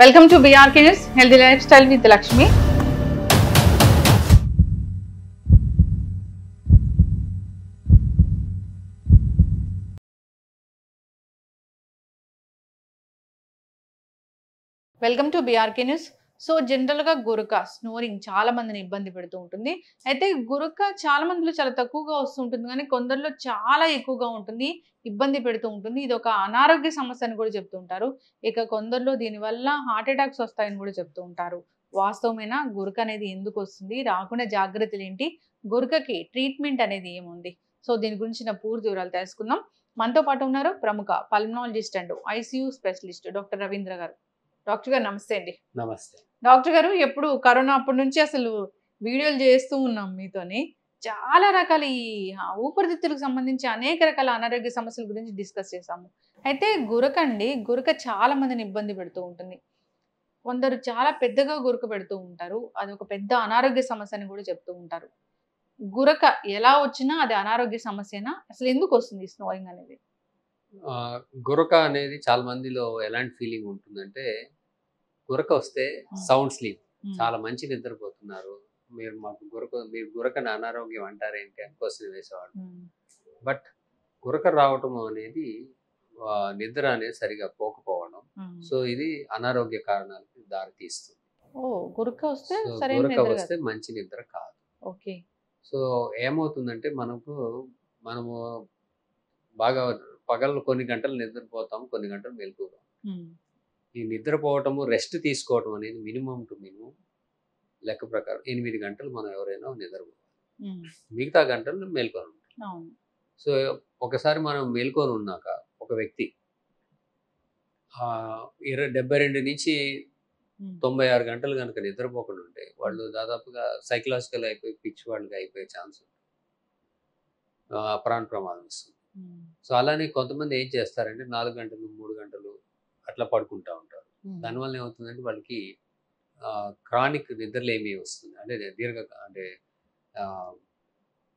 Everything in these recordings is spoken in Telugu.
Welcome to BRK News, Healthy Lifestyle with Lakshmi. Welcome to BRK news. So జనరల్గా గురక స్నోరింగ్ చాలా మందిని ఇబ్బంది పెడుతూ ఉంటుంది. అయితే గురక చాలా మందిలో చాలా తక్కువగా వస్తుంటుంది, కానీ కొందరిలో చాలా ఎక్కువగా ఉంటుంది, ఇబ్బంది పెడుతూ ఉంటుంది. ఇది ఒక అనారోగ్య సమస్య అని కూడా చెప్తూ ఉంటారు. ఇక కొందరిలో దీనివల్ల హార్ట్ అటాక్స్ వస్తాయని కూడా చెప్తూ ఉంటారు. వాస్తవమైన గురక అనేది ఎందుకు వస్తుంది, రాకుండా జాగ్రత్తలు ఏంటి, గురకకి ట్రీట్మెంట్ అనేది ఏముంది, సో దీని గురించి నా పూర్తి వివరాలు తెలుసుకుందాం. మనతో పాటు ఉన్నారు ప్రముఖ pulmonologist and ICU specialist doctor Ravindra గారు. డాక్టర్ గారు నమస్తే అండి. నమస్తే డాక్టర్ గారు, ఎప్పుడు కరోనా అప్పటి నుంచి అసలు వీడియోలు చేస్తూ ఉన్నాం మీతోని. చాలా రకాల ఈ ఊపిరితిత్తులకు సంబంధించి అనేక రకాల అనారోగ్య సమస్యల గురించి డిస్కస్ చేసాము. అయితే గురక అండి, గురక చాలా మందిని ఇబ్బంది పెడుతూ ఉంటుంది. కొందరు చాలా పెద్దగా గురక పెడుతూ ఉంటారు. అది ఒక పెద్ద అనారోగ్య సమస్య అని కూడా చెప్తూ ఉంటారు. గురక ఎలా వచ్చినా అది అనారోగ్య సమస్యనా? అసలు ఎందుకు వస్తుంది స్నోయింగ్ అనేది? గురక అనేది చాలా మందిలో ఎలాంటి ఫీలింగ్ ఉంటుందంటే, గురక వస్తే సౌండ్ స్లీప్, చాలా మంచి నిద్రపోతున్నారు, మీరు గురకని అనారోగ్యం అంటారేంటి అని క్వశ్చన్ వేసేవాడు. బట్ గురక రావటం అనేది నిద్ర అనేది సరిగా పోకపోవడం, సో ఇది అనారోగ్య కారణాలకు దారి తీస్తుంది. గురక వస్తే గురక వస్తే మంచి నిద్ర కాదు. ఓకే. సో ఏమవుతుందంటే, మనము బాగా పగలు కొన్ని గంటలు నిద్రపోతాం, కొన్ని గంటలు మెలకువగా. ఈ నిద్రపోవటము, రెస్ట్ తీసుకోవటం అనేది మినిమం టు మినిమం లెక్క ప్రకారం 8 గంటలు మనం ఎవరైనా నిద్రపోవాలి, మిగతా గంటలు మేల్కొని ఉంటాం. సో ఒకసారి మనం మేల్కొని ఉన్నాక ఒక వ్యక్తి 72 నుంచి 96 గంటలు కనుక నిద్రపోకుండా ఉంటే, వాళ్ళు దాదాపుగా సైకలాజికల్ అయిపోయి పిచ్చి వాళ్ళకి అయిపోయే ఛాన్స్ ఉంది, ప్రాణ ప్రమాదం వస్తుంది. సో అలానే కొంతమంది ఏం చేస్తారంటే 4 గంటలు 3 గంటలు అట్లా పడుకుంటా ఉంటారు. దానివల్ల ఏమవుతుందంటే వాళ్ళకి క్రానిక్ నిద్రలేమి వస్తుంది, అంటే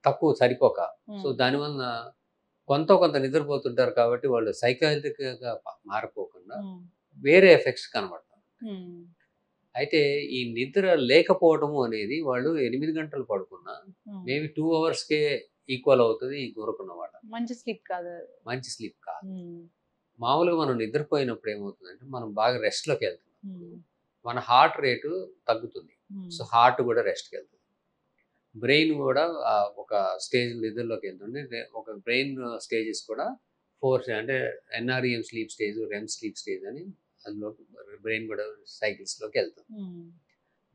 తక్కువ సరిపోక. సో దానివల్ల కొంత నిద్రపోతుంటారు కాబట్టి వాళ్ళు సైకాలజికల్గా మారిపోకుండా వేరే ఎఫెక్ట్స్ కనబడతారు. అయితే ఈ నిద్ర లేకపోవడము అనేది, వాళ్ళు 8 గంటలు పడుకున్నా మేబీ 2 అవర్స్కే ఈక్వల్ అవుతుంది ఈ గురకున్నమాట. మంచి స్లీప్ కాదు. మామూలుగా మనం నిద్రపోయినప్పుడు ఏమవుతుందంటే, మనం బాగా రెస్ట్లోకి వెళ్తున్నాం, మన హార్ట్ రేటు తగ్గుతుంది, సో హార్ట్ కూడా రెస్ట్కి వెళ్తుంది, బ్రెయిన్ కూడా ఒక స్టేజ్ నిద్రలోకి వెళ్తుంది. ఒక బ్రెయిన్ స్టేజెస్ కూడా 4, అంటే NREM sleep stage, REM sleep stage అని, అందులో బ్రెయిన్ కూడా సైకిల్స్లోకి వెళ్తుంది.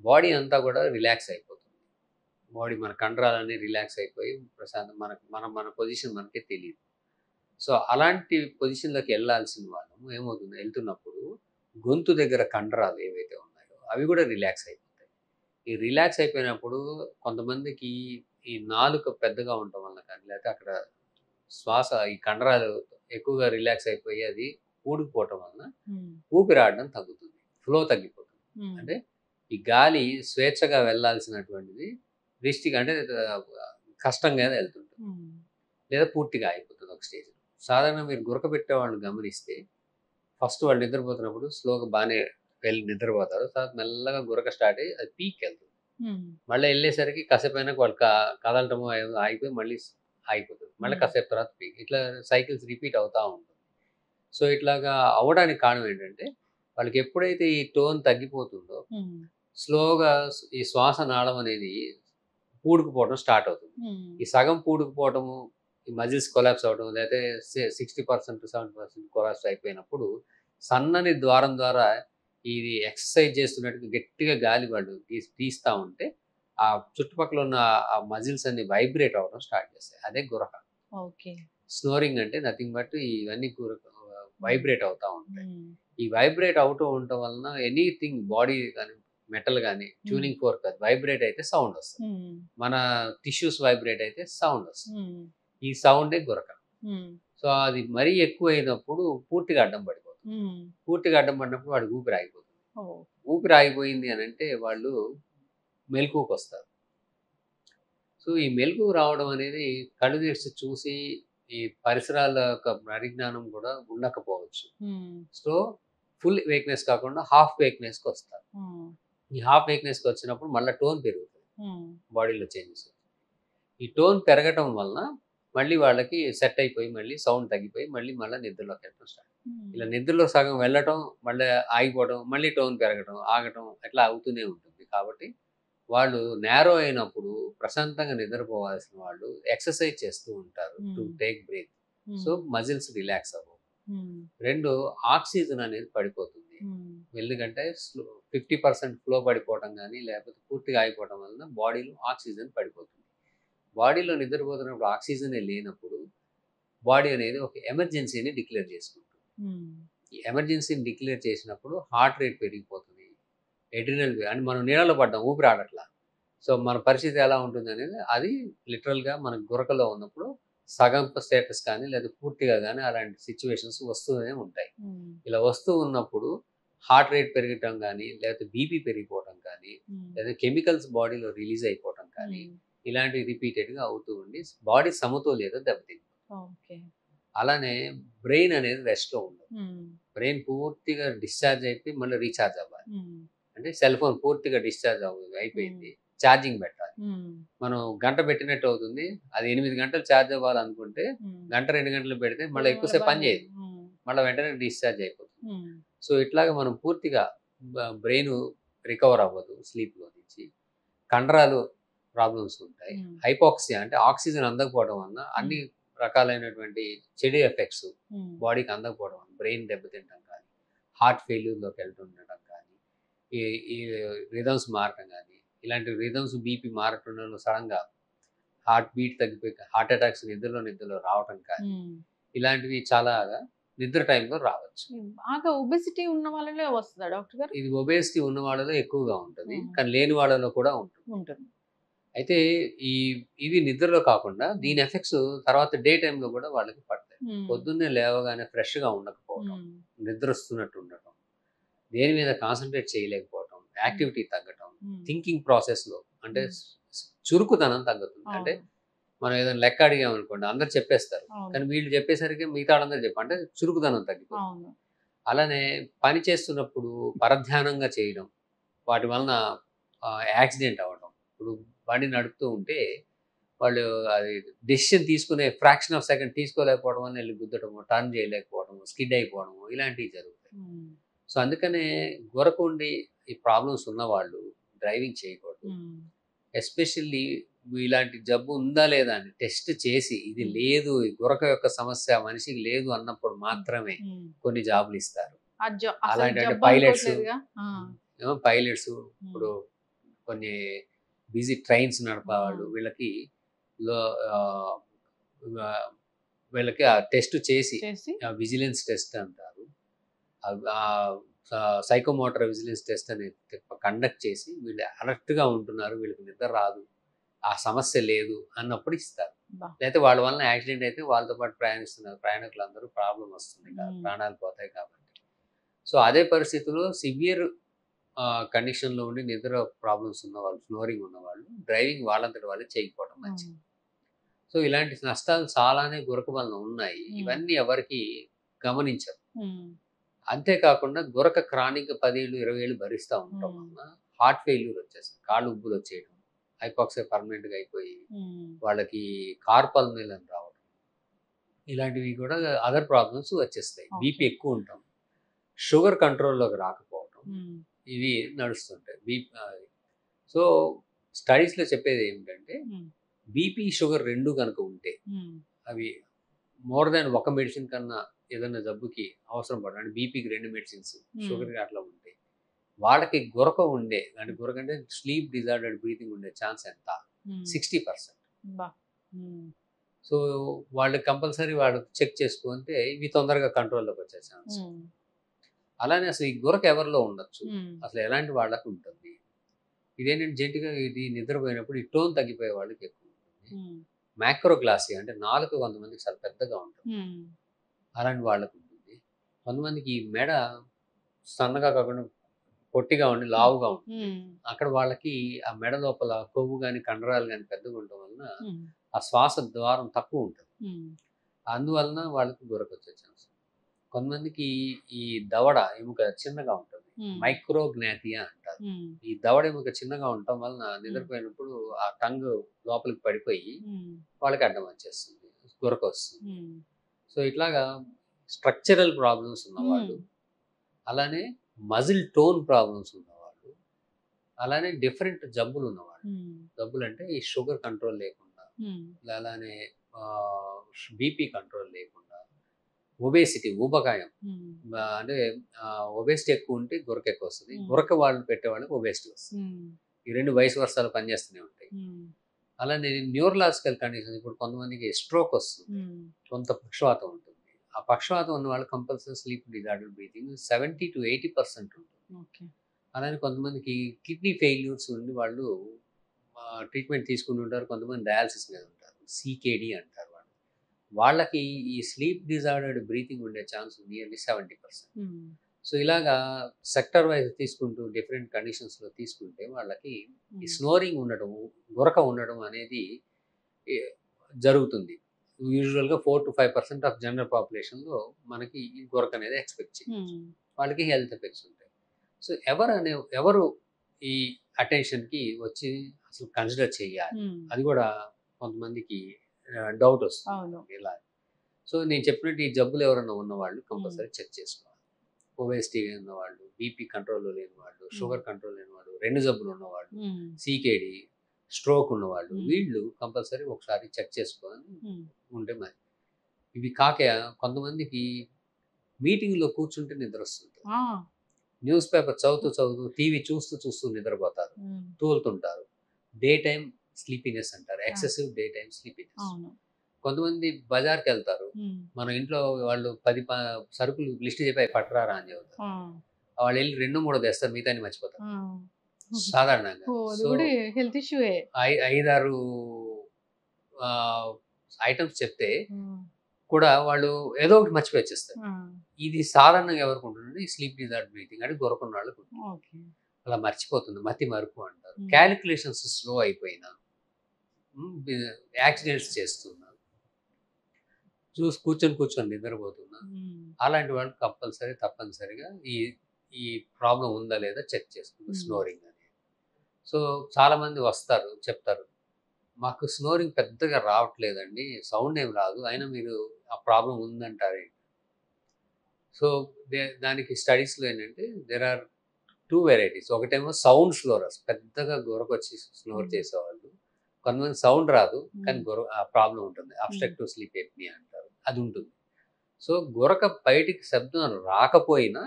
బాడీ అంతా కూడా రిలాక్స్ అయిపోతుంది, బాడీ మన కండరాలన్నీ రిలాక్స్ అయిపోయి ప్రశాంతం, మన పొజిషన్ మనకే తెలియదు. సో అలాంటి పొజిషన్లోకి వెళ్ళాల్సిన వాళ్ళము వెళ్తున్నప్పుడు గొంతు దగ్గర కండరాలు ఏవైతే ఉన్నాయో అవి కూడా రిలాక్స్ అయిపోతాయి. ఈ రిలాక్స్ అయిపోయినప్పుడు కొంతమందికి ఈ నాలుక పెద్దగా ఉండటం వల్ల కానీ, లేకపోతే అక్కడ శ్వాస, ఈ కండరాలు ఎక్కువగా రిలాక్స్ అయిపోయి అది ఊడిపోవటం వలన ఊపిరాడడం తగ్గుతుంది, ఫ్లో తగ్గిపోతుంది. అంటే ఈ గాలి స్వేచ్ఛగా వెళ్ళాల్సినటువంటిది అంటే కష్టంగా వెళ్తుంటుంది, లేదా పూర్తిగా అయిపోతుంది ఒక స్టేజ్. సాధారణంగా మీరు గురక పెట్టే వాళ్ళు గమనిస్తే, ఫస్ట్ వాళ్ళు నిద్రపోతున్నప్పుడు స్లోగా బాగానే వెళ్ళి నిద్రపోతారు, తర్వాత మెల్లగా గురక స్టార్ట్ అయ్యి అది పీక్ వెళ్తుంది. మళ్ళీ వెళ్ళేసరికి కాసేపు అయినా వాళ్ళు కదలటము ఆగిపోయి మళ్ళీ ఆగిపోతుంది, మళ్ళీ కాసేపు తర్వాత పీక్, ఇట్లా సైకిల్స్ రిపీట్ అవుతూ ఉంటుంది. సో ఇట్లాగా అవ్వడానికి కారణం ఏంటంటే, వాళ్ళకి ఎప్పుడైతే ఈ టోన్ తగ్గిపోతుందో స్లోగా ఈ శ్వాస నాళం అనేది పూడుకుపోవడం స్టార్ట్ అవుతుంది. ఈ సగం పూడుకుపోవటము, ఈ మజిల్స్ కొలాప్స్ అవ్వడం, లేకపోతే 60% 70% కొలాప్స్ అయిపోయినప్పుడు సన్నని ద్వారం ద్వారా ఇది ఎక్సర్సైజ్ చేస్తున్నట్టు గట్టిగా గాలి వాళ్ళు తీస్తూ ఉంటే ఆ చుట్టుపక్కల ఉన్న ఆ మజిల్స్ అన్ని వైబ్రేట్ అవ్వడం స్టార్ట్ చేస్తాయి. అదే గురక. స్నోరింగ్ అంటే నథింగ్ బట్ ఇవన్నీ వైబ్రేట్ అవుతూ ఉంటాయి. ఈ వైబ్రేట్ అవుతూ ఉండటం వలన ఎనీథింగ్ బాడీ కానీ, మెటల్ కానీ, ట్యూనింగ్ ఫోర్క్ అది వైబ్రేట్ అయితే సౌండ్ వస్తుంది, మన టిష్యూస్ వైబ్రేట్ అయితే సౌండ్ వస్తుంది. ఈ సౌండే గురక. సో అది మరీ ఎక్కువ అయినప్పుడు పూర్తిగా అడ్డం పడిపోతుంది. పూర్తిగా అడ్డం పడినప్పుడు వాడికి ఊపిరి ఆగిపోతుంది. ఊపిరి ఆగిపోయింది అని అంటే వాళ్ళు మెలకువకు వస్తారు. సో ఈ మెలకువ రావడం అనేది కళ్ళు తెరిచి చూసి ఈ పరిసరాల యొక్క పరిజ్ఞానం కూడా ఉండకపోవచ్చు. సో ఫుల్ వేక్నెస్ కాకుండా హాఫ్ వేక్నెస్కి వస్తారు. ఈ హాఫ్ వేక్నెస్కి వచ్చినప్పుడు మళ్ళీ టోన్ పెరుగుతుంది, బాడీలో చేంజెస్. ఈ టోన్ పెరగటం వలన మళ్ళీ వాళ్ళకి సెట్ అయిపోయి మళ్ళీ సౌండ్ తగ్గిపోయి మళ్ళీ నిద్రలోకి వెళ్ళడం స్టార్ట్. ఇలా నిద్రలో సగం వెళ్ళటం, మళ్ళీ ఆగిపోవడం, మళ్ళీ టోన్ పెరగటం, ఆగటం అట్లా అవుతూనే ఉంటుంది. కాబట్టి వాళ్ళు నేరో అయినప్పుడు ప్రశాంతంగా నిద్రపోవాల్సిన వాళ్ళు ఎక్సర్సైజ్ చేస్తూ ఉంటారు to take break. So muscles relax అవ్వవు. రెండు, ఆక్సిజన్ అనేది పడిపోతుంది. ఎందుకంటే 50% ఫ్లో పడిపోవడం కానీ లేకపోతే పూర్తిగా ఆగిపోవడం వలన బాడీలో ఆక్సిజన్ పడిపోతుంది. బాడీలో నిద్రపోతున్నప్పుడు ఆక్సిజనే లేనప్పుడు బాడీ అనేది ఒక ఎమర్జెన్సీని డిక్లేర్ చేసుకుంటుంది. ఈ ఎమర్జెన్సీని డిక్లేర్ చేసినప్పుడు హార్ట్ రేట్ పెరిగిపోతుంది, ఎడ్రినల్ అంటే మనం నీళ్ళలో పడ్డాం, ఊపిరి ఆడట్లా. సో మన పరిస్థితి ఎలా ఉంటుంది అనేది అది లిటరల్గా మన గురకలో ఉన్నప్పుడు సగం స్టేటస్ కానీ లేదా పూర్తిగా కానీ అలాంటి సిచ్యువేషన్స్ వస్తూనే ఉంటాయి. ఇలా వస్తూ ఉన్నప్పుడు హార్ట్ రేట్ పెరగటం కానీ లేకపోతే బీపీ పెరిగిపోవడం కానీ లేదా కెమికల్స్ బాడీలో రిలీజ్ అయిపోవడం కానీ ఇలాంటివి రిపీటెడ్గా అవుతూ ఉండి బాడీ సమతుల్యత దెబ్బతింటుంది. అలానే బ్రెయిన్ అనేది రెస్ట్లో ఉండదు. బ్రెయిన్ పూర్తిగా డిశ్చార్జ్ అయిపోయి మళ్ళీ రీఛార్జ్ అవ్వాలి. అంటే సెల్ ఫోన్ పూర్తిగా డిశ్చార్జ్ అయిపోయింది, ఛార్జింగ్ పెట్టాలి. మనం గంట పెట్టినట్టు అవుతుంది. అది 8 గంటలు ఛార్జ్ అవ్వాలనుకుంటే గంట 2 గంటలు పెడితే మళ్ళీ ఎక్కువసేపు పని చేయదు, మళ్ళీ వెంటనే డిశ్చార్జ్ అయిపోతుంది. సో ఇట్లాగా మనం పూర్తిగా బ్రెయిన్ రికవర్ అవ్వదు స్లీప్లో నుంచి. కండరాలు ప్రాబ్లమ్స్ ఉంటాయి. హైపాక్సియా అంటే ఆక్సిజన్ అందకపోవడం వలన అన్ని రకాలైనటువంటి చెడు ఎఫెక్ట్స్ బాడీకి అందకపోవడం వల్ల బ్రెయిన్ దెబ్బతింటం కానీ, హార్ట్ ఫెయిల్యూర్లోకి వెళ్తుండటం కానీ, ఈ రిథమ్స్ మారటం కానీ, ఇలాంటి రిథమ్స్ బీపీ మారటంలో సడన్గా హార్ట్ బీట్ తగ్గిపోయి హార్ట్ అటాక్స్ నిద్రలో రావటం కానీ, ఇలాంటివి చాలా నిద్ర టైంలో రావచ్చు. బాగా ఒబెసిటీ ఉన్న వాళ్ళలో వస్తుందా డాక్టర్ గారు? ఇది ఒబేసిటీ ఉన్న వాళ్ళలో ఎక్కువగా ఉంటుంది, కానీ లేని వాళ్ళలో కూడా ఉంటుంది. అయితే ఇది నిద్రలో కాకుండా దీని ఎఫెక్ట్స్ తర్వాత డే టైంలో కూడా వాళ్ళకి పడతాయి. పొద్దున్నే లేవగానే ఫ్రెష్గా ఉండకపోవడం, నిద్ర వస్తున్నట్టు ఉండటం, దేని మీద కాన్సన్ట్రేట్ చేయలేకపోవటం, యాక్టివిటీ తగ్గటం, థింకింగ్ ప్రాసెస్లో అంటే చురుకుతనం తగ్గుతుంది. అంటే మనం ఏదైనా లెక్క అడిగామనుకోండి అందరు చెప్పేస్తారు, కానీ వీళ్ళు చెప్పేసరికి మిగతా వాళ్ళందరూ అంటే చురుకుదనం తగ్గిపోతుంది. అలానే పని చేస్తున్నప్పుడు పరధ్యానంగా చేయడం, వాటి వలన యాక్సిడెంట్ అవ్వడం. ఇప్పుడు బండి నడుపుతూ ఉంటే వాళ్ళు అది డెసిషన్ తీసుకునే ఫ్రాక్షన్ ఆఫ్ సెకండ్ తీసుకోలేకపోవడం వల్ల వెళ్ళి గుద్దటము, టర్న్ చేయలేకపోవడము, స్కిడ్ అయిపోవడము ఇలాంటివి జరుగుతాయి. సో అందుకనే గురకుండి ఈ ప్రాబ్లమ్స్ ఉన్నవాళ్ళు డ్రైవింగ్ చేయకూడదు. ఎస్పెషల్లీ ఇలాంటి జబ్బు ఉందా లేదా అని టెస్ట్ చేసి ఇది లేదు, ఈ గురక యొక్క సమస్య మనిషికి లేదు అన్నప్పుడు మాత్రమే కొన్ని జాబులు ఇస్తారు. అలాంటి పైలట్స్ ఇప్పుడు కొన్ని బిజీ ట్రైన్స్ నడపేవాళ్ళు వీళ్ళకి ఆ టెస్ట్ చేసి విజిలెన్స్ టెస్ట్ అంటారు, సైకోమోటర్ విజిలెన్స్ టెస్ట్ అనేది కండక్ట్ చేసి వీళ్ళు అలర్ట్గా ఉంటున్నారు, వీళ్ళకి నిద్ర రాదు, ఆ సమస్య లేదు అన్నప్పుడు ఇస్తారు. లేకపోతే వాళ్ళ వలన యాక్సిడెంట్ అయితే వాళ్ళతో పాటు ప్రయాణిస్తున్నారు ప్రయాణికులందరూ ప్రాబ్లం వస్తుంది, ప్రాణాలు పోతాయి కాబట్టి. సో అదే పరిస్థితుల్లో సివియర్ కండిషన్లో ఉండి నిద్ర ప్రాబ్లమ్స్ ఉన్నవాళ్ళు, స్నోరింగ్ ఉన్నవాళ్ళు డ్రైవింగ్ వాళ్ళంతటి వాళ్ళే చేయకపోవడం మంచిది. సో ఇలాంటి నష్టాలు చాలానే గురక వలన ఉన్నాయి, ఇవన్నీ ఎవరికి గమనించరు. అంతేకాకుండా గురక క్రానిక్ 10 ఏళ్ళు 20 ఏళ్ళు భరిస్తూ ఉండటం వలన హార్ట్ ఫెయిల్యూర్ వచ్చేస్తుంది, కాళ్ళు ఉబ్బులు వచ్చేయడం, హైపాక్సియా పర్మనెంట్గా అయిపోయి వాళ్ళకి కార్పల్మేల్ అని రావడం, ఇలాంటివి కూడా అదర్ ప్రాబ్లమ్స్ వచ్చేస్తాయి. బీపీ ఎక్కువ ఉంటాం, షుగర్ కంట్రోల్లోకి రాకపోవడం, ఇవి నడుస్తుంటాయి. సో స్టడీస్లో చెప్పేది ఏమిటంటే బీపీ షుగర్ రెండు కనుక ఉంటే అవి మోర్ దాన్ ఒక మెడిసిన్ కన్నా ఏదైనా జబ్బుకి అవసరం పడదు, అంటే బీపీకి 2 మెడిసిన్స్, షుగర్కి అట్లా ఉంటే వాళ్ళకి గురక ఉండే అంటే గురక అంటే స్లీప్ డిజార్డర్డ్ బ్రీతింగ్ ఉండే ఛాన్స్ ఎంత 60%. సో వాళ్ళకి కంపల్సరీ వాళ్ళు చెక్ చేసుకుంటే ఇవి తొందరగా కంట్రోల్లోకి వచ్చే ఛాన్స్. అలానే అసలు ఈ గురక ఎవరిలో ఉండొచ్చు, అసలు ఎలాంటి వాళ్ళకి ఉంటుంది, ఇదేంటంటే జెంటిగా ఇది నిద్రపోయినప్పుడు ఈ టోన్ తగ్గిపోయే వాళ్ళకి ఎక్కువ ఉంటుంది. మ్యాక్రోగ్లాసియా అంటే నాలుక కొంతమందికి చాలా పెద్దగా ఉంటుంది, అలాంటి వాళ్ళకి ఉంటుంది. కొంతమందికి ఈ మెడ సన్నగా కాకుండా పొట్టిగా ఉండి లావుగా ఉంటుంది, అక్కడ వాళ్ళకి ఆ మెడ లోపల కొవ్వు కానీ కండరాలు కానీ పెద్దగా ఉండటం వలన ఆ శ్వాస ద్వారం తక్కువ ఉంటుంది, అందువలన వాళ్ళకి గురక వచ్చే ఛాన్స్. కొంతమందికి ఈ దవడ ఎముక చిన్నగా ఉంటుంది, మైక్రోగ్నాథియా అంటారు. ఈ దవడ ఎముక చిన్నగా ఉండటం వలన నిద్రపోయినప్పుడు ఆ టంగ్ లోపలికి పడిపోయి వాళ్ళకి అడ్డం వచ్చేస్తుంది, గురక వస్తుంది. సో ఇట్లాగా స్ట్రక్చరల్ ప్రాబ్లమ్స్ ఉన్నవాళ్ళు, అలానే మజిల్ టోన్ ప్రాబ్లమ్స్ ఉన్నవాళ్ళు, అలానే డిఫరెంట్ జబ్బులు ఉన్నవాళ్ళు. జబ్బులు అంటే ఈ షుగర్ కంట్రోల్ లేకుండా, అలానే బీపీ కంట్రోల్ లేకుండా, ఒబేసిటీ ఊబకాయం, అంటే ఒబేసిటీ ఎక్కువ ఉంటే గురక ఎక్కువ వస్తుంది, గురక వాళ్ళు పెట్టే వాళ్ళకి ఒబేసిటీ వస్తుంది. ఈ రెండు వయసు వర్షాలు పనిచేస్తూనే ఉంటాయి. అలానే న్యూరలాజికల్ కండిషన్, ఇప్పుడు కొంతమందికి స్ట్రోక్ వస్తుంది, కొంత పక్షవాతం ఉంటుంది. ఆ పక్షవాతం ఉన్న వాళ్ళు compulsory sleep disorder breathing 70 to 80% ఉంటుంది. అలానే కొంతమందికి కిడ్నీ ఫెయిల్యూర్స్ ఉండి వాళ్ళు ట్రీట్మెంట్ తీసుకుని ఉంటారు, కొంతమంది డయాలసిస్ మీద ఉంటారు, సికేడి అంటారు. వాళ్ళకి ఈ స్లీప్ డిజార్డర్డ్ బ్రీతింగ్ ఉండే ఛాన్స్ నియర్లీ 70%. సో ఇలాగా సెక్టర్ వైజ్ తీసుకుంటూ డిఫరెంట్ కండిషన్స్లో తీసుకుంటే వాళ్ళకి ఈ స్నోరింగ్ ఉండటం, గురక ఉండడం అనేది జరుగుతుంది. యూజువల్గా 4 to 5% ఆఫ్ జనరల్ పాపులేషన్లో మనకి ఈ గురక అనేది ఎక్స్పెక్ట్ చేయొచ్చు. వాళ్ళకి హెల్త్ ఎఫెక్ట్స్ ఉంటాయి. సో ఎవరు ఈ అటెన్షన్కి వచ్చి అసలు కన్సిడర్ చేయాలి, అది కూడా కొంతమందికి డౌట్ వస్తుంది ఇలా. సో నేను చెప్పినట్టు ఈ జబ్బులు ఎవరైనా ఉన్నవాళ్ళు కంపల్సరీ చెక్ చేసుకోవాలి. ఒబేసిటీ ఉన్నవాళ్ళు, బీపీ కంట్రోల్లో లేని వాళ్ళు, షుగర్ కంట్రోల్ లేని వాళ్ళు, రెండు జబ్బులు ఉన్నవాళ్ళు, సికేడి, స్ట్రోక్ ఉన్నవాళ్ళు, వీళ్ళు కంపల్సరీ ఒకసారి చెక్ చేసుకొని ఉంటే మరి. ఇవి కాక కొంతమందికి మీటింగ్లో కూర్చుంటే నిద్ర వస్తుంది, న్యూస్ పేపర్ చదువుతూ టీవీ చూస్తూ నిద్రపోతారు, తూలుతుంటారు. డే టైం స్లీపీనెస్ అంటారు, ఎక్సెసివ్ డే టైం స్లీపీనెస్. కొంతమంది బజార్కి వెళ్తారు, మన ఇంట్లో వాళ్ళు 10 సరుకులు లిస్ట్ చెప్పి పట్టరారా అని చెబుతారు, వాళ్ళు వెళ్ళి 2-3 తెస్తారు, మిగతాన్ని మర్చిపోతారు సాధారణంగా. సో 5-6 ఐటమ్స్ చెప్తే కూడా వాళ్ళు ఏదో ఒకటి మర్చిపోయి వచ్చేస్తారు. ఇది సాధారణంగా ఎవరికి ఉంటుంది, ఈ స్లీప్ డిజార్డర్ బ్రీతింగ్ అంటే గురకున్న వాళ్ళకి ఉంటుంది. అలా మర్చిపోతుంది, మతి మరుపు అంటారు. క్యాలిక్యులేషన్స్ స్లో అయిపోయినా, యాక్సిడెంట్స్ చేస్తున్నా, కూర్చొని నిద్రపోతున్నా, అలాంటి వాళ్ళు తప్పనిసరిగా ఈ ప్రాబ్లం ఉందా లేదా చెక్ చేసుకుంటారు, స్నోరింగ్ అనేది. సో చాలా మంది వస్తారు, చెప్తారు మాకు స్నోరింగ్ పెద్దగా రావట్లేదండి, సౌండ్ ఏం రాదు, అయినా మీరు ఆ ప్రాబ్లం ఉందంటారే. సో దానికి స్టడీస్లో ఏంటంటే దెర్ ఆర్ 2 వెరైటీస్. ఒకటేమో సౌండ్ స్లోరర్స్, పెద్దగా గురకొచ్చి స్నోర్ చేసేవాళ్ళు. కొంతమంది సౌండ్ రాదు కానీ ఆ ప్రాబ్లం ఉంటుంది, అబ్స్ట్రక్టివ్ స్లీప్ ఎప్నియా అంటారు, అది ఉంటుంది. సో గురక బయటికి శబ్దం రాకపోయినా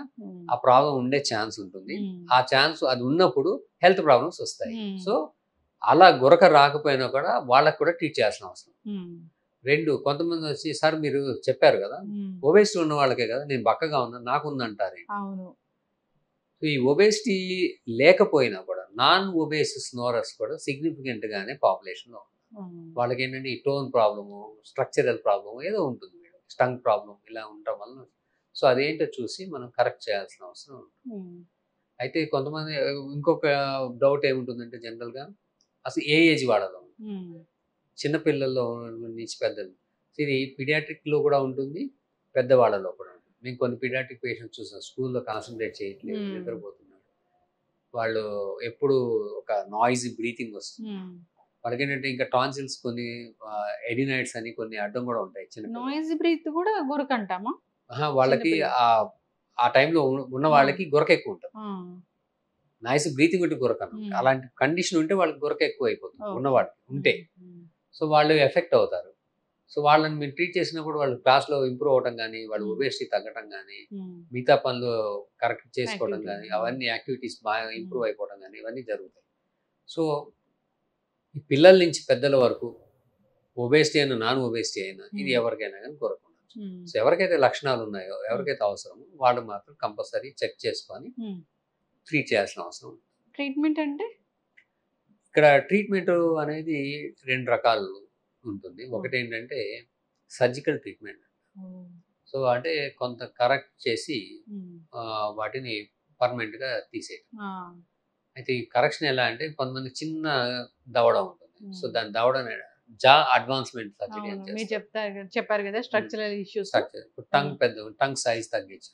ఆ ప్రాబ్లం ఉండే ఛాన్స్ ఉంటుంది. ఆ ఛాన్స్ అది ఉన్నప్పుడు హెల్త్ ప్రాబ్లమ్స్ వస్తాయి. సో అలా గురక రాకపోయినా కూడా వాళ్ళకి కూడా ట్రీట్ చేయాల్సిన అవసరం. 2, కొంతమంది వచ్చి సార్ మీరు చెప్పారు కదా ఒబేసిటీ ఉన్న వాళ్ళకే కదా, నేను బక్కగా ఉన్నా నాకుందంటారు. ఈ ఒబేసిటీ లేకపోయినా కూడా నాన్ ఒబేస్ స్నోరర్స్ కూడా సిగ్నిఫికెంట్ గానే పాపులేషన్లో ఉన్నారు. వాళ్ళకి ఏంటంటే ఈ టోన్ ప్రాబ్లము, స్ట్రక్చరల్ ప్రాబ్లము ఏదో ఉంటుంది, స్టంగ్ ప్రాబ్లం ఇలా ఉండటం వల్ల. సో అదేంటో చూసి మనం కరెక్ట్ చేయాల్సిన అవసరం ఉంటుంది. అయితే కొంతమంది ఇంకొక డౌట్ ఏముంటుందంటే జనరల్గా అసలు ఏ ఏజ్ వాళ్ళలో, చిన్నపిల్లల్లో నుంచి పెద్దలు, ఇది పీడియాట్రిక్లో కూడా ఉంటుంది, పెద్దవాళ్ళలో కూడా ఉంటుంది. మేము కొన్ని పీడియాట్రిక్ పేషెంట్స్ చూసాం, స్కూల్లో కాన్సన్ట్రేట్ చేయట్లేదు, నిద్రపోతున్నారు, వాళ్ళు ఎప్పుడు ఒక నాయిజీ బ్రీతింగ్ వస్తుంది. వాళ్ళకి ఏంటంటే ఇంకా టాన్సిల్స్, కొన్ని ఎడినైట్స్ అని కొన్ని అడ్డం కూడా ఉంటాయి. నాయిజీ బ్రీత్ కూడా గురక అంటామా? వాళ్ళకి ఆ టైంలో ఉన్న వాళ్ళకి గురక ఎక్కువ ఉంటుంది, నాయిస్ బ్రీతింగ్ ఉంటే గురక. అలాంటి కండిషన్ ఉంటే వాళ్ళకి గురక ఎక్కువ అయిపోతుంది ఉన్నవాళ్ళకి ఉంటే. సో వాళ్ళు ఎఫెక్ట్ అవుతారు. సో వాళ్ళని మేము ట్రీట్ చేసినప్పుడు వాళ్ళు క్లాస్లో ఇంప్రూవ్ అవ్వడం కానీ, వాళ్ళు ఒబేసిటీ తగ్గడం కానీ, మిగతా పనులు కరెక్ట్ చేసుకోవడం కానీ, అవన్నీ యాక్టివిటీస్ బాగా ఇంప్రూవ్ అయిపోవడం కానీ ఇవన్నీ జరుగుతాయి. సో ఈ పిల్లల నుంచి పెద్దల వరకు ఒబేసిటీ అయినా నాన్ ఒబేసిటీ అయినా ఇది ఎవరికైనా కానీ గురక ఉండొచ్చు. సో ఎవరికైతే లక్షణాలు ఉన్నాయో, ఎవరికైతే అవసరమో వాళ్ళు మాత్రం కంపల్సరీ చెక్ చేసుకొని ట్రీట్ చేయాల్సిన అవసరం. ట్రీట్మెంట్ అంటే ఇక్కడ ట్రీట్మెంట్ అనేది 2 రకాలు ఉంటుంది. ఒకటి ఏంటంటే సర్జికల్ ట్రీట్మెంట్. సో అంటే కొంత కరెక్ట్ చేసి వాటిని పర్మనెంట్గా తీసేయడం. అయితే ఈ కరెక్షన్ ఎలా అంటే కొంతమంది చిన్న దవడ ఉంటుంది, సో దాని దవడని జా అడ్వాన్స్మెంట్ సర్జరీ అని మీరు చేస్తారు. చెప్పారు కదా స్ట్రక్చరల్ ఇష్యూస్. టంగ్ పెద్ద టంగ్ సైజ్ తగ్గించు,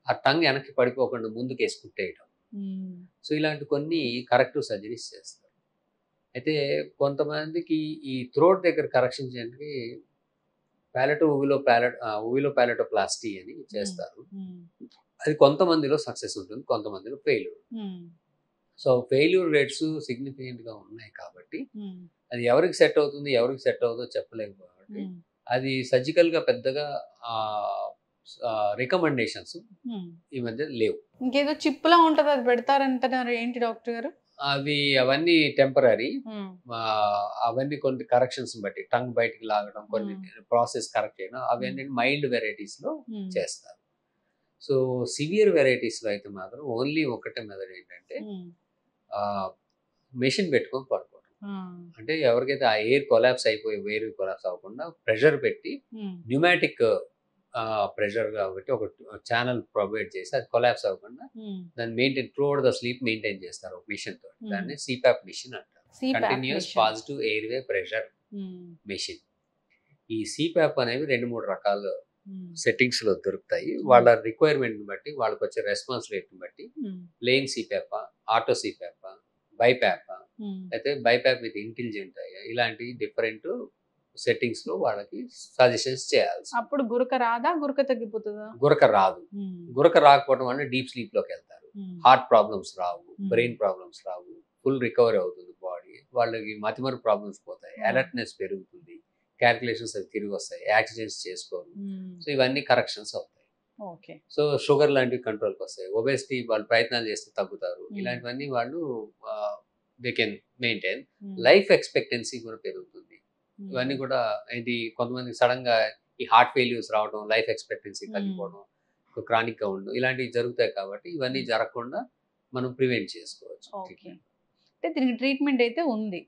ఆ టంగ్ వెనక్కి పడిపోకుండా ముందుకు వేసి కుట్టేయడం. సో ఇలాంటి కొన్ని కరెక్టివ్ సర్జరీస్ చేస్తారు. అయితే కొంతమందికి ఈ థ్రోట్ దగ్గర కరెక్షన్ చేయడానికి ఉవిలో ప్యాలెటోప్లాస్టీ అని చేస్తారు. అది కొంతమందిలో సక్సెస్ ఉంటుంది, కొంతమందిలో ఫెయిల్యూర్. సో ఫెయిల్యూర్ రేట్స్ సిగ్నిఫికెంట్గా ఉన్నాయి కాబట్టి అది ఎవరికి సెట్ అవుతుంది ఎవరికి సెట్ అవుతుందో చెప్పలేము. కాబట్టి అది సర్జికల్గా పెద్దగా రికమెండేషన్స్ ఈ మధ్య లేవు. ఇంకేదో చిప్పులా ఉంటది, అది పెడతారంటున్నారు, ఏంటి డాక్టర్ గారు? అవన్నీ టెంపరీ. అవన్నీ కొన్ని కరెక్షన్స్ బట్టి టంగ్ బయటికి లాగడం, కొన్ని ప్రాసెస్ కరెక్ట్ చేయడం, అవన్నీ మైల్డ్ వెరైటీస్ లో చేస్తారు. సో సివియర్ వెరైటీస్ లో అయితే మాత్రం ఓన్లీ ఒకటే మెథడ్ ఏంటంటే మెషిన్ పెట్టుకొని పడుకోవడం. అంటే ఎవరికైతే ఆ ఎయిర్ కొలాప్స్ అయిపోయి ఎయిర్ కొలాప్స్ అవ్వకుండా ప్రెషర్ పెట్టి న్యూమాటిక్ ప్రెషర్ కాబట్టి ఒక ఛానల్ ప్రొవైడ్ చేసి అది కొలాప్స్ అవ్వకుండా దాన్ని maintain throughout the sleep maintain చేస్తారు ఒక మిషన్ తో. దాన్ని సిపాప్ మిషన్ అంటారు, continuous positive airway pressure machine. ఈ సిపాప్ అనేవి 2-3 రకాల సెట్టింగ్స్ లో దొరుకుతాయి. వాళ్ళ రిక్వైర్మెంట్ బట్టి, వాళ్ళకి వచ్చే రెస్పాన్స్ రేట్ బట్టి plain CPAP, auto CPAP, BiPAP, అయితే బైపాప్ విత్ ఇంటెలిజెంట్ ఇలాంటి డిఫరెంట్ సెట్టింగ్స్ లో వాళ్ళకి సజెషన్స్ చేయాల్సి. అప్పుడు గురక రాదా, గురక తగ్గిపోతుందా? గురక రాదు. గురక రాకపోవడం వల్ల డీప్ స్లీప్ లోకి వెళ్తారు. హార్ట్ ప్రాబ్లమ్స్ రావు, బ్రెయిన్ ప్రాబ్లమ్స్ రావు, ఫుల్ రికవరీ అవుతుంది బాడీ. వాళ్ళకి మతిమరుపు ప్రాబ్లమ్స్ పోతాయి, అలర్ట్నెస్ పెరుగుతుంది, క్యాల్కులేషన్స్ అవి తిరిగి వస్తాయి, యాక్సిడెంట్స్ చేసుకోరు. సో ఇవన్నీ కరెక్షన్స్ అవుతాయి. సో షుగర్ లాంటివి కంట్రోల్కి వస్తాయి, ఒబేసిటీ వాళ్ళు ప్రయత్నాలు చేస్తే తగ్గుతారు. ఇలాంటివన్నీ వాళ్ళు they can maintain. Life expectancy కూడా పెరుగుతుంది. ఇవన్నీ కూడా ఇది కొంతమంది సడన్ గా ఈ హార్ట్ ఫెయిల్యూర్స్ రావడం, లైఫ్ ఎక్స్పెక్టెన్సీ తగ్గిపోవడం, క్రానిక్ గా ఉండడం, ఇలాంటివి జరుగుతాయి. కాబట్టి ఇవన్నీ జరగకుండా మనం ప్రివెంట్ చేసుకోవచ్చు. అంటే దీనికి ట్రీట్మెంట్ అయితే ఉంది.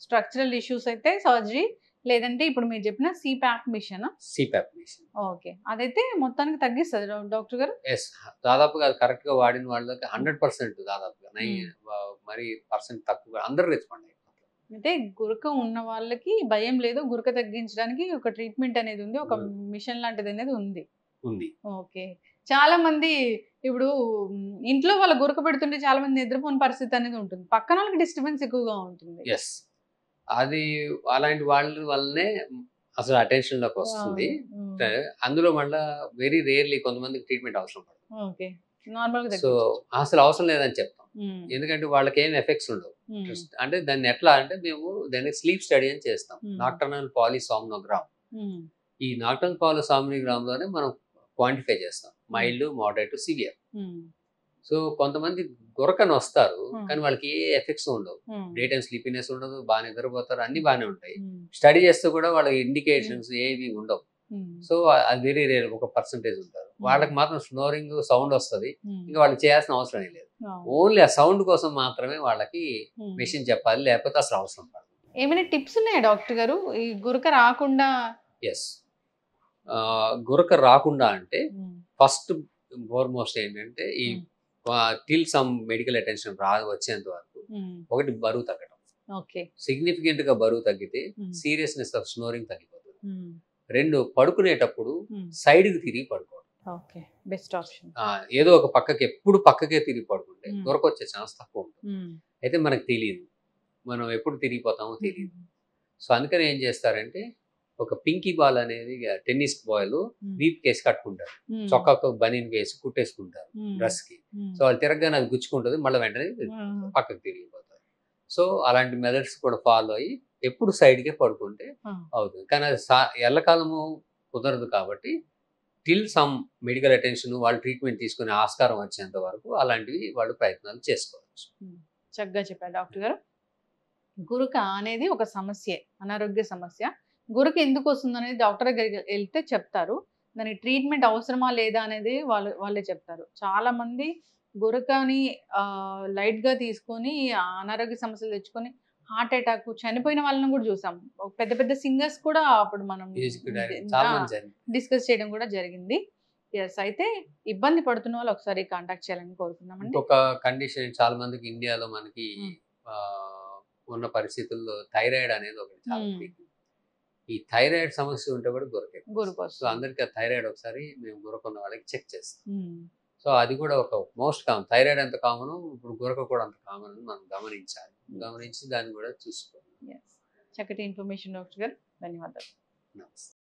స్ట్రక్చరల్ ఇష్యూస్ అయితే సర్జరీ, లేదంటే ఇప్పుడు మీరు చెప్పిన సిపాప్ మిషన్. ఓకే, అదైతే మొత్తానికి తగ్గిస్తుంది డాక్టర్ గారు? ఎస్, దాదాపుగా అది కరెక్ట్ గా వాడిన వాళ్ళకి 100% దాదాపుగా మరి పర్సెంట్ తక్కువ అందరూ రెస్పాండ్ అయిపోతారు. అయితే గురక ఉన్న వాళ్ళకి భయం లేదు, గురక తగ్గించడానికి ఒక ట్రీట్మెంట్ అనేది ఉంది, ఒక మిషన్ లాంటిది అనేది ఉంది. ఓకే, చాలా మంది ఇప్పుడు ఇంట్లో వాళ్ళ గురక పెడుతుంటే చాలా మంది నిద్రపోని పరిస్థితి అనేది ఉంటుంది, పక్కన వాళ్ళకి డిస్టర్బెన్స్ ఎక్కువగా ఉంటుంది. ఎస్, అది అలాంటి వాళ్ళ వల్లనే అసలు అటెన్షన్ లోకి వస్తుంది. అందులో మళ్ళీ వెరీ రేర్లీ కొంతమందికి ట్రీట్మెంట్ అవసరం పడుతుంది. సో అసలు అవసరం లేదని చెప్తాం, ఎందుకంటే వాళ్ళకి ఏం ఎఫెక్ట్స్ ఉండవు. అంటే దాన్ని ఎట్లా అంటే మేము దాన్ని స్లీప్ స్టడీ అని చేస్తాం, నాక్టర్నల్ పాలిసామ్నోగ్రామ్. ఈ నాక్టర్నల్ పాలిసామ్నోగ్రామ్ లోనే మనం క్వాంటిఫై చేస్తాం మైల్డ్, మోడరేట్, సివియర్. సో కొంతమంది గురకని వస్తారు కానీ వాళ్ళకి ఏ ఎఫెక్ట్స్ ఉండవు, డే టైం స్లీపీనెస్ ఉండదు, బాగా నిద్రపోతారు, అన్ని బాగానే ఉంటాయి. స్టడీ చేస్తే కూడా వాళ్ళ ఇండికేషన్స్ ఏవి ఉండవు. సో అది వెరీ రేర్, ఒక పర్సంటేజ్ ఉంటారు. వాళ్ళకి మాత్రం స్నోరింగ్ సౌండ్ వస్తుంది, ఇంకా వాళ్ళు చేయాల్సిన అవసరం లేదు. ఓన్లీ ఆ సౌండ్ కోసం మాత్రమే వాళ్ళకి మెషిన్ చెప్పాలి, లేకపోతే అసలు అవసరం పడదు. ఏమైనా టిప్స్ ఉన్నాయా డాక్టర్ గారు ఈ గురక రాకుండా? ఎస్, గురక రాకుండా అంటే ఫస్ట్ ఫార్మోస్ట్ ఏంటంటే ఈ టిల్ సమ్ మెడికల్ అటెన్షన్ వచ్చేంత వరకు ఒకటి బరువు తగ్గడం. సిగ్నిఫికెంట్ గా బరువు తగ్గితే సీరియస్నెస్ ఆఫ్ స్నోరింగ్ తగ్గిపోతుంది. 2, పడుకునేటప్పుడు సైడ్ కి తిరిగి పడుకోవడం. Best option. ఏదో ఒక పక్కకి, ఎప్పుడు పక్కకే తిరిగి పడుకుంటే గురక వచ్చే ఛాన్స్ తక్కువ ఉంటుంది. అయితే మనకు తెలియదు, మనం ఎప్పుడు తిరిగిపోతామో తెలియదు. సో అందుకని ఏం చేస్తారంటే ఒక పింకీ బాల్ అనేది టెన్నిస్ బాల్ వీప్ కేసి కట్టుకుంటారు, చొక్కాకు బనీన్ వేసి కుట్టేసుకుంటారు డ్రెస్ కి. సో వాళ్ళు తిరగగానే అది గుచ్చుకుంటుంది, మళ్ళీ వెంటనే పక్కకు తిరిగిపోతారు. సో అలాంటి మెథడ్స్ కూడా ఫాలో అయ్యి ఎప్పుడు సైడ్కే పడుకుంటే అవుతుంది. కానీ అది ఎల్లకాలము కుదరదు కాబట్టి టిల్ సమ్ మెడికల్ అటెన్షన్, వాళ్ళు ట్రీట్మెంట్ తీసుకునే ఆస్కారం వచ్చేంత వరకు అలాంటివి వాళ్ళు ప్రయత్నాలు చేసుకోవచ్చు. చక్కగా చెప్పారు డాక్టర్ గారు. గురక అనేది ఒక సమస్య, అనారోగ్య సమస్య. గురక ఎందుకు వస్తుంది అనేది డాక్టర్ దగ్గరికి వెళ్తే చెప్తారు, దానికి ట్రీట్మెంట్ అవసరమా లేదా అనేది వాళ్ళే చెప్తారు. చాలా మంది గురకని లైట్ గా తీసుకొని అనారోగ్య సమస్యలు తెచ్చుకొని హార్ట్ అటాక్ చనిపోయిన వాళ్ళని కూడా చూసాం. పెద్ద పెద్ద సింగర్స్ కూడా అప్పుడు మనం డిస్కస్ చేయడం కూడా జరిగింది. ఎస్, అయితే ఇబ్బంది పడుతున్న వాళ్ళు ఒకసారి కాంటాక్ట్ చేయాలని కోరుకున్నామండి. ఒక కండిషన్ చాలా మందికి ఇండియాలో మనకి ఉన్న పరిస్థితుల్లో థైరాయిడ్ అనేది ఒకటి చాలా Hmm. peak. ఈ థైరాయిడ్ సమస్య ఉంటే కూడా గురక ఎక్కువ గురక వస్తుంది. సో వస్తుంది. అందరికీ ఆ థైరాయిడ్ ఒకసారి మేము గురక ఉన్న వాళ్ళకి చెక్ చేస్తాం. Hmm. సో అది కూడా ఒక మోస్ట్ కామన్. థైరాయిడ్ ఎంత కామన్, ఇప్పుడు గురక కూడా అంత కామన్ అని మనం గమనించాలి. గమనించి దాన్ని కూడా చూసుకోవాలి. Yes. చక్కటి ఇన్ఫర్మేషన్ డాక్టర్ గారు, ధన్యవాదాలు. నమస్తే.